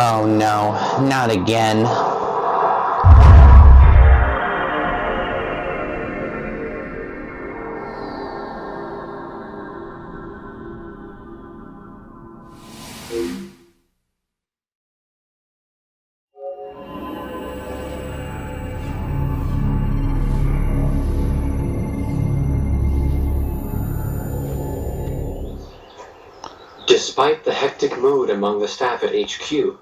Oh no, not again. Despite the hectic mood among the staff at HQ,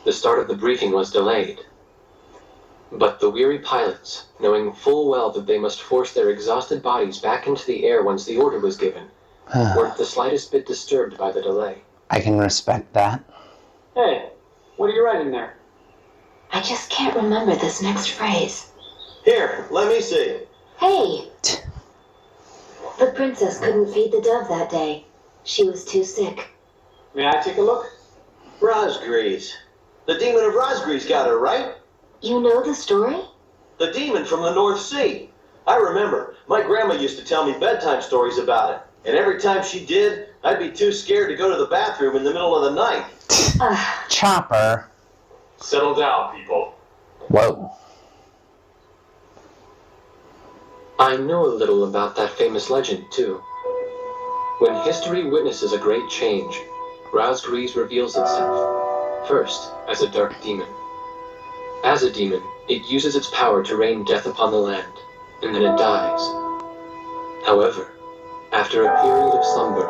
the start of the briefing was delayed. But the weary pilots, knowing full well that they must force their exhausted bodies back into the air once the order was given, weren't the slightest bit disturbed by the delay. I can respect that. Hey, what are you writing there? I just can't remember this next phrase. Here, let me see. Hey! The princess couldn't feed the dove that day. She was too sick. May I take a look? Razgriz. The demon of Razgriz got her, right? You know the story? The demon from the North Sea. I remember. My grandma used to tell me bedtime stories about it. And every time she did, I'd be too scared to go to the bathroom in the middle of the night. Chopper. Settle down, people. Whoa. I know a little about that famous legend, too. When history witnesses a great change, Razgriz reveals itself, first as a dark demon. As a demon, it uses its power to rain death upon the land, and then it dies. However, after a period of slumber,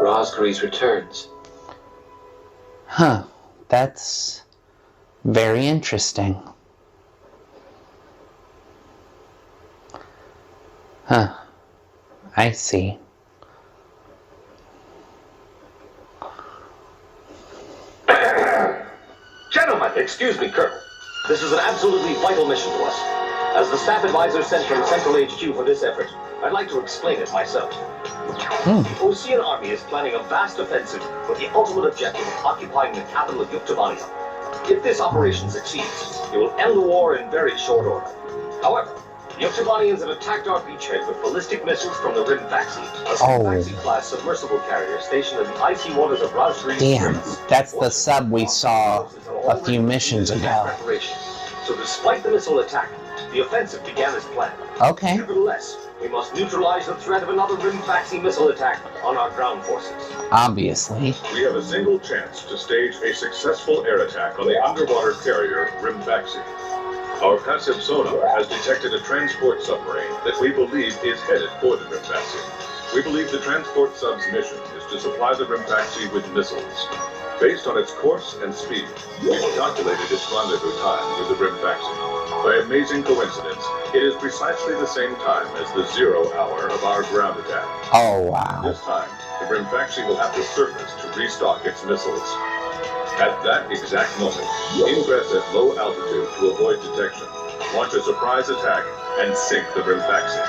Razgriz returns. Huh. That's very interesting. Huh. I see. Gentlemen, excuse me, Colonel. This is an absolutely vital mission to us. As the staff advisor sent from Central HQ for this effort, I'd like to explain it myself. The Ocean Army is planning a vast offensive with the ultimate objective of occupying the capital of Yuktabania. If this operation succeeds, it will end the war in very short order. However, the Yuktabanians have attacked our beachhead with ballistic missiles from the Hrimfaxi, a Sinfaxi-class submersible carrier stationed in the icy waters of Razgriz. Damn, that's the sub we saw a few missions ago. So despite the missile attack, the offensive began as planned. Okay. Nevertheless, we must neutralize the threat of another Hrimfaxi missile attack on our ground forces. Obviously. We have a single chance to stage a successful air attack on the underwater carrier Hrimfaxi. Our passive sonar has detected a transport submarine that we believe is headed for the Hrimfaxi. We believe the transport sub's mission is to supply the Hrimfaxi with missiles. Based on its course and speed, we've calculated its rendezvous time with the Hrimfaxi. By amazing coincidence, it is precisely the same time as the 0 hour of our ground attack. Oh, wow. This time, the Hrimfaxi will have to surface to restock its missiles. At that exact moment, ingress at low altitude to avoid detection, launch a surprise attack, and sink the Hrimfaxi.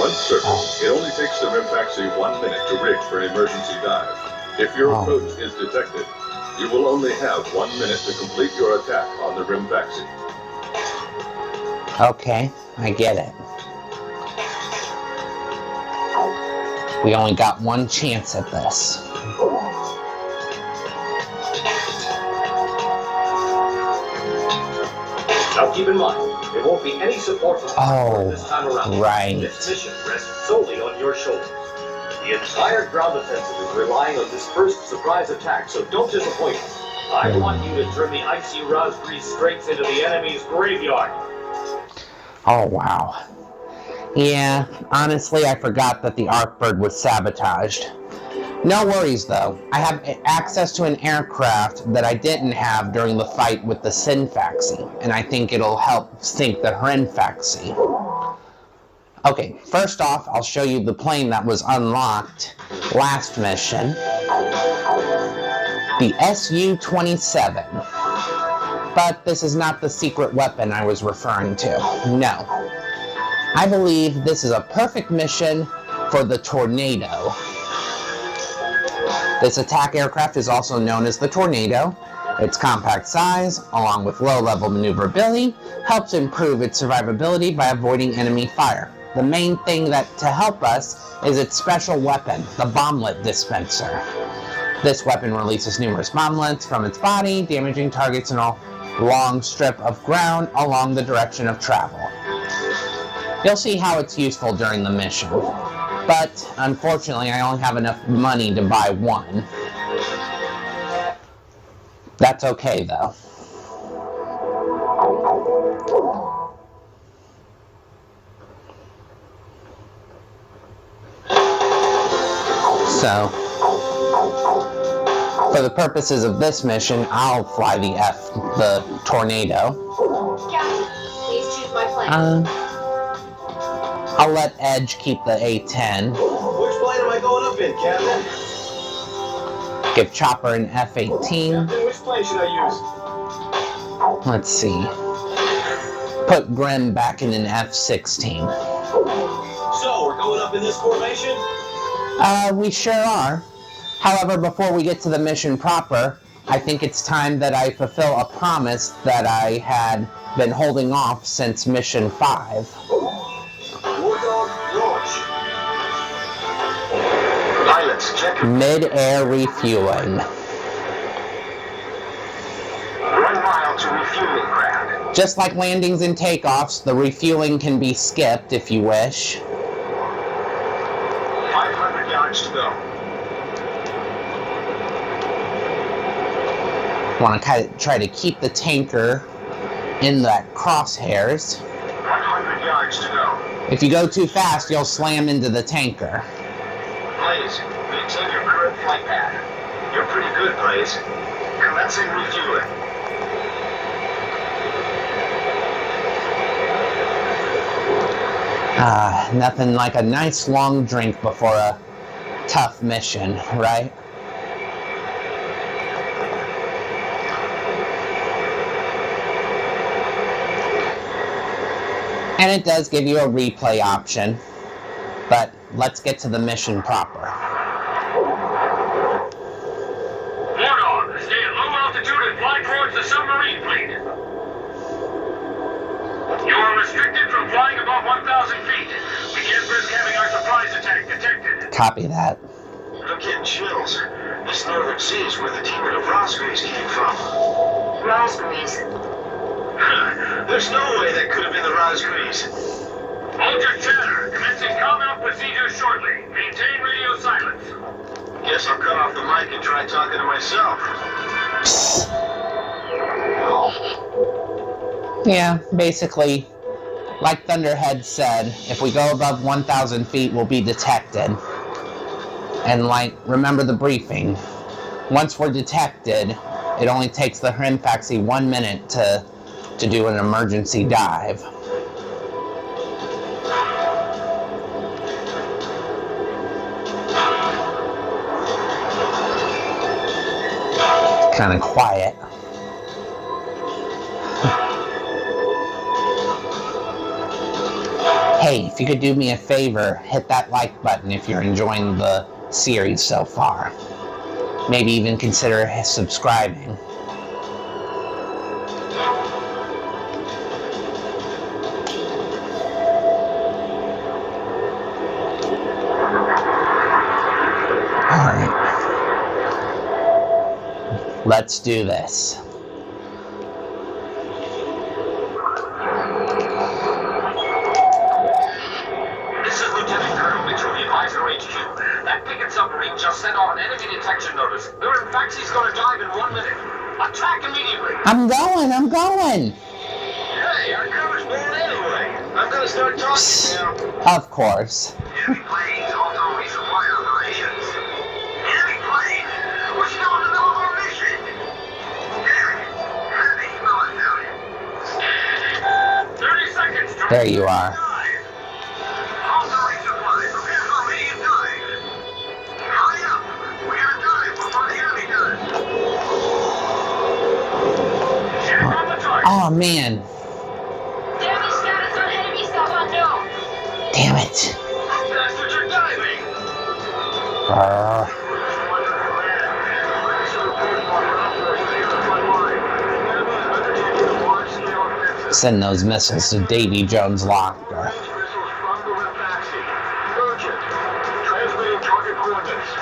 Once surfaced, it only takes the Hrimfaxi 1 minute to rig for an emergency dive. If your approach is detected, you will only have 1 minute to complete your attack on the Hrimfaxi. Okay, I get it. We only got one chance at this. Now keep in mind, there won't be any support from Hardcore this time around. Right. This mission rests solely on your shoulders. The entire ground offensive is relying on this first surprise attack, so don't disappoint us. I want you to turn the icy Razgriz Straits into the enemy's graveyard. Oh, wow. Yeah, honestly, I forgot that the Arkbird was sabotaged. No worries, though. I have access to an aircraft that I didn't have during the fight with the Sinfaxi, and I think it'll help sink the Hrimfaxi. Okay, first off, I'll show you the plane that was unlocked last mission. The Su-27. But this is not the secret weapon I was referring to. No. I believe this is a perfect mission for the Tornado. This attack aircraft is also known as the Tornado. Its compact size, along with low-level maneuverability, helps improve its survivability by avoiding enemy fire. The main thing to help us is its special weapon, the bomblet dispenser. This weapon releases numerous bomblets from its body, damaging targets in a long strip of ground along the direction of travel. You'll see how it's useful during the mission, but unfortunately I only have enough money to buy one. That's okay though. So, for the purposes of this mission, I'll fly the Tornado. Captain, please choose my plane. I'll let Edge keep the A-10. Which plane am I going up in, Captain? Give Chopper an F-18. Captain, which plane should I use? Let's see. Put Grim back in an F-16. So, we're going up in this formation? We sure are. However, before we get to the mission proper, I think it's time that I fulfill a promise that I had been holding off since Mission 5. Wardog, launch. Pilots, check. Mid-air refueling. 1 mile to refueling ground. Just like landings and takeoffs, the refueling can be skipped if you wish. 500 yards to go. Want to try to keep the tanker in the crosshairs. 100 yards to go. If you go too fast, you'll slam into the tanker. Blaze, maintain your current flight path. You're pretty good, Blaze. Commencing refueling. Nothing like a nice long drink before a tough mission, right? And it does give you a replay option, but let's get to the mission proper. Wardog, stay at low altitude and fly towards the submarine fleet. You are restricted from flying above 1,000 feet. We can't risk having our surprise attack detected. Copy that. I'm getting chills. This northern sea is where the demon of Razgriz came from. Razgriz. There's no way that could have been the Razgriz. Hold your chatter. Commencing combat procedures shortly. Maintain radio silence. Guess I'll cut off the mic and try talking to myself. Yeah, basically, like Thunderhead said, if we go above 1,000 feet, we'll be detected. And like, remember the briefing. Once we're detected, it only takes the Hrimfaxi 1 minute to do an emergency dive. Kind of quiet. Hey, if you could do me a favor, hit that like button if you're enjoying the series so far. Maybe even consider subscribing. Alright. Let's do this. Submarine just sent off an enemy detection notice. The Hrimfaxi's gonna dive in 1 minute. Attack immediately. I'm going! Hey, our crew's born anyway. I'm gonna start talking now. Of course. Enemy planes, also resupply operations. Enemy plane! We're still in the middle of our mission! Heavy, smell it down. 30 seconds to There you are. Also resupply. Prepare for immediate dive. Hurry up! We gotta dive before the enemy does. Check on the target. Oh man. Damage status on enemy stuff unknown. Damn it. That's what you're diving! Send those missiles to Davy Jones' locker. Transmitting target coordinates.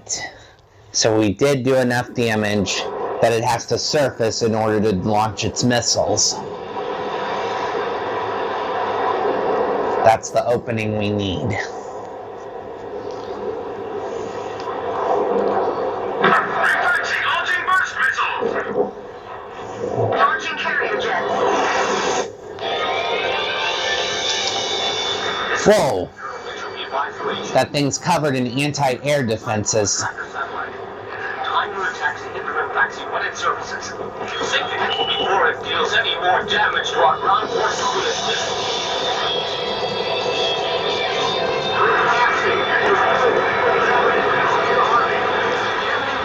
Alright. So we did do enough damage that it has to surface in order to launch its missiles. That's the opening we need. Hrimfaxi, launching burst missiles! Launching carrier jets. Whoa! That thing's covered in anti-air defenses. Time to attack the Hrimfaxi when it surfaces. Sink it before it deals any more damage to our ground force coalition.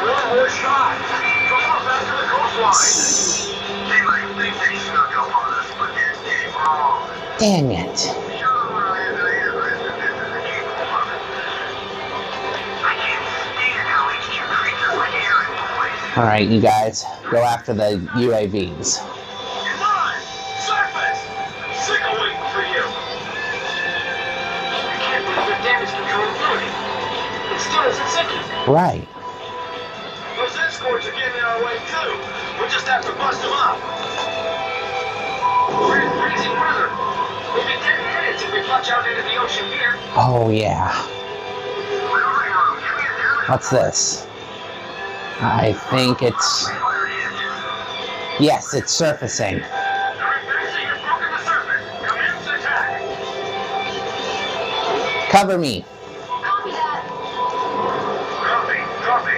One more shot. Come on back to the coastline. They might think they snuck up on us, but they're dead wrong. Dang it. Show them what our engineers are capable of. I can't stand how these two creatures like air and boys. Alright, you guys, go after the UAVs. Come on! Surface! I'm sick of waiting for you! I can't believe the damage control ability. It still isn't sinking. Right. Those escorts are getting in our way too. We just have to bust them up. We're in freezing weather. Maybe 10 minutes if we plunge out into the ocean here. Oh, yeah. What's this? I think it's... Yes, it's surfacing. Hrimfaxi has broken the surface. Commence attack. Cover me. Copy that. Copy.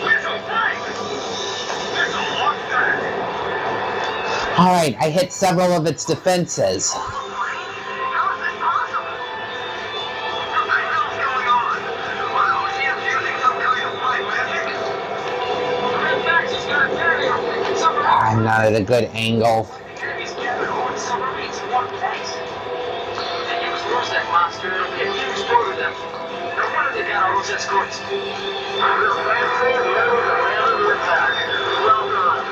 Missile flank. Missile lock back. Alright, I hit several of its defenses. How is this possible? What the hell's going on? Are the OCMs using some kind of flight magic? Hrimfaxi's got a barrier in submarine. I'm not at a good angle. Enemies gathered all the submarines in one place. They used Rosette monster and we exploded them. No wonder they got all those escorts. Hrimfaxi levels are ready to attack. Well done.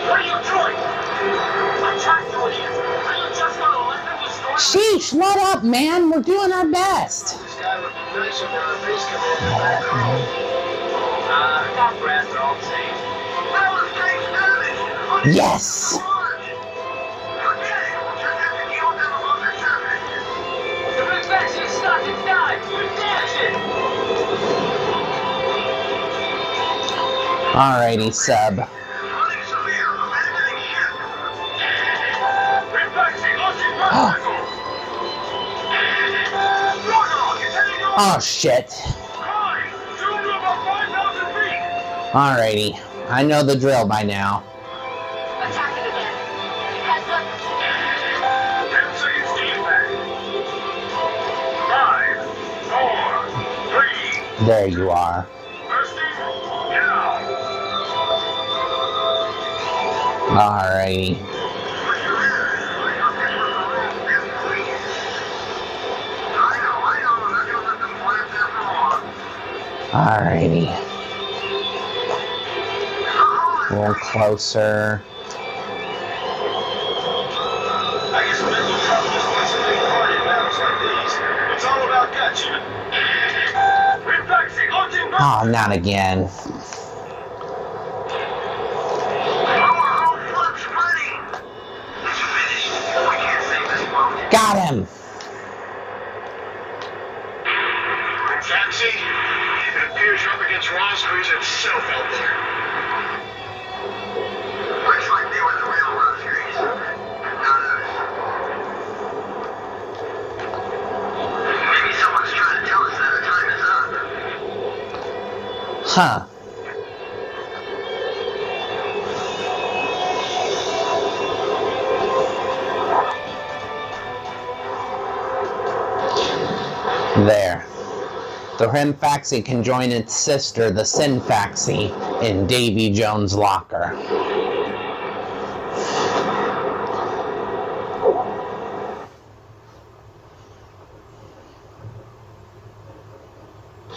What are you doing? I'm trying to leave. Are you just gonna let them destroy me? Sheesh, let up, man. We're doing our best. This guy would be nicer than our base commander back home. Not Brad, they're all the same. That was great damage! Yes. Forget it! We'll just have to deal with them above the surface. The Hrimfaxi is stuck. It's died. We damaged it. Alrighty, sub. Running severe, abandoning ship. Hrimfaxi launching burst missiles. Wardog is heading north. Oh, shit. Climb! Zoom to about 5,000 feet. Alrighty. I know the drill by now. Attacking again. Heads up. 10 seconds to impact. 5, 4, 3. There you are. Bursting now. Alrighty. Alrighty. A little closer. I guess mental toughness plays a big part in matters like these. It's all about guts, you know. Hrimfaxi, launching burst. Oh, not again. Overhaul flaps ready. It's finished. We can't save this boat. Got him. Hrimfaxi, it appears you're up against Razgriz itself out there. Looks like they were the real Razgriz. Not us. Maybe someone's trying to tell us that our time is up. Huh. There. The Hrimfaxi can join its sister, the Sinfaxi, in Davy Jones' locker.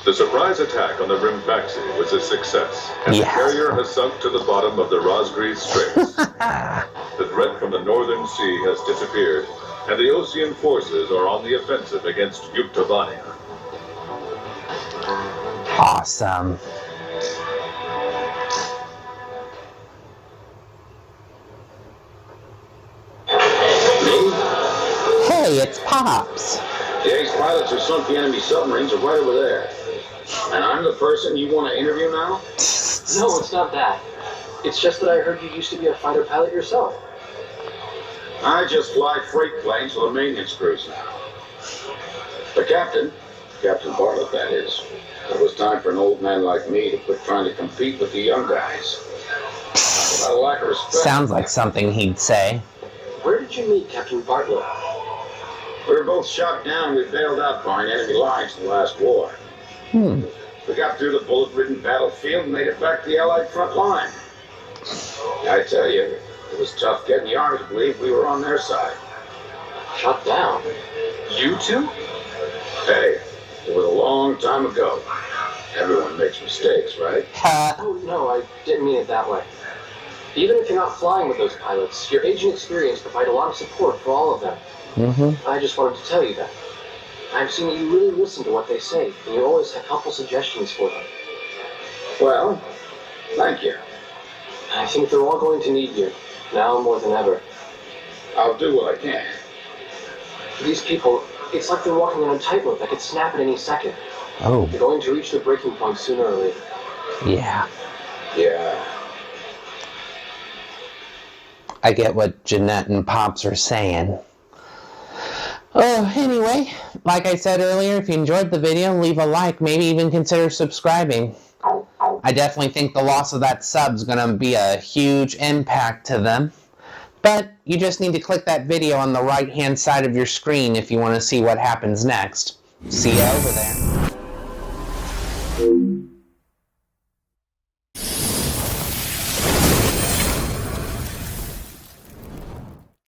The surprise attack on the Hrimfaxi was a success, and Yeah. the carrier has sunk to the bottom of the Razgriz Straits. The threat from the northern sea has disappeared, and the Ocean forces are on the offensive against Yuktabania. Awesome. Hey, it's Pops. The ex-pilots who sunk the enemy submarines are right over there. And I'm the person you want to interview now? No, it's not that. It's just that I heard you used to be a fighter pilot yourself. I just fly freight planes with a maintenance cruiser. The captain, Captain Bartlett that is, it was time for an old man like me to quit trying to compete with the young guys. Without a lack of respect. Sounds like something he'd say. Where did you meet Captain Bartlett? We were both shot down and we bailed out behind enemy lines in the last war. We got through the bullet-ridden battlefield and made it back to the Allied front line. I tell you, it was tough getting the Army to believe we were on their side. Shot down? You two? Hey, it was a long time ago. Everyone makes mistakes, right? Oh, no, I didn't mean it that way. Even if you're not flying with those pilots, your age and experience provide a lot of support for all of them. I just wanted to tell you that. I've seen that you really listen to what they say, and you always have helpful suggestions for them. Well, thank you. I think they're all going to need you, now more than ever. I'll do what I can. These people, it's like they're walking on a tightrope that could snap at any second. Oh. They're going to reach their breaking point sooner or later. Yeah. Yeah. I get what Jeanette and Pops are saying. Oh, anyway, like I said earlier, if you enjoyed the video, leave a like, maybe even consider subscribing. I definitely think the loss of that sub's gonna be a huge impact to them. But you just need to click that video on the right-hand side of your screen if you want to see what happens next. See you over there.